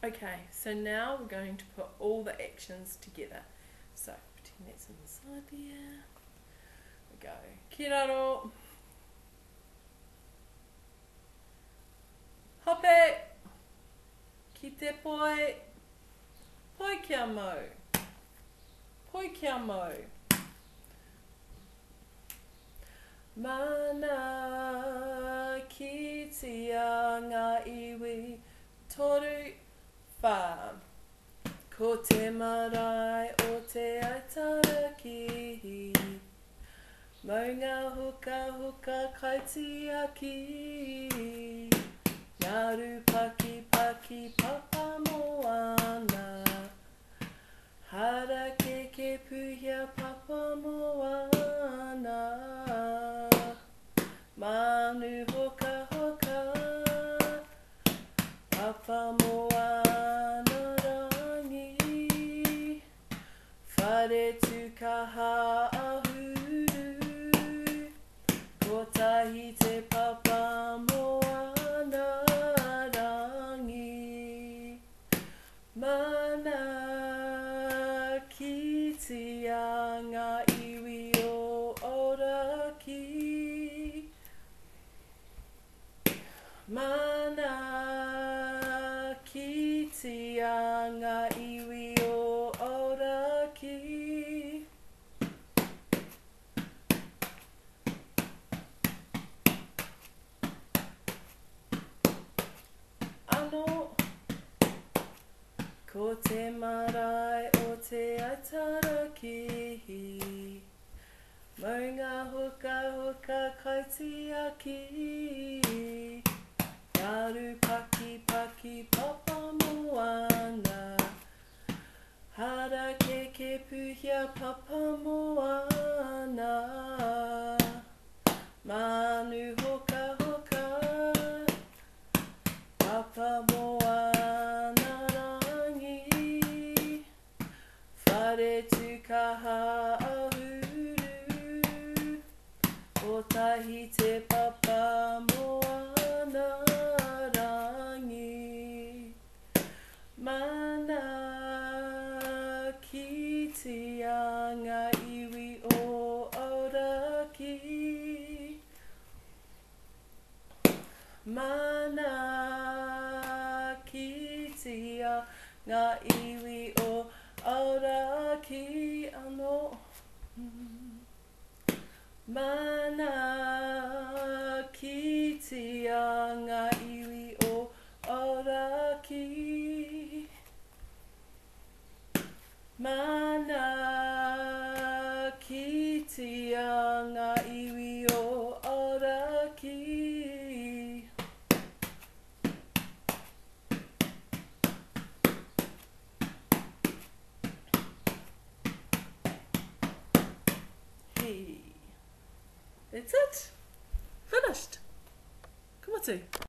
Okay, so now we're going to put all the actions together. So pretend that's inside there. We go ki raro, hope, ki te poi, poi kia mau, poi kia mau. Mana kitia ngā iwi toru whā. Ko te marae o te Aitarakihi. Maunga huka huka kaitiaki. Ngaru paki paki papa moana. Hara ke puhia papa moana. Manu hoka hoka. Papa moana rangi. Whare tukaha ahuru. Kotahi te papa moana rangi. Mana kitia ngā iwi o Aitarakihi. Mana kitia ngā iwi o Aitarakihi. Ano, ko te marae o te Aitarakihi. Maunga huka huka kaitiaki. Ngaru paki paki papa moana. Hara ke puhia papa moana. Manu hoka hoka. Papa moana rangi. Whare tukaha ahuru. Kotahi te papa moana rangi. Mana kitia ngā iwi o Aitarakihi. Mana kitia ngā iwi o Aitarakihi. Ano. Mana kitia ngā iwi o Aitarakihi. Mana kitia ngā iwi o Aitarakihi. That's it. Finished. Come on,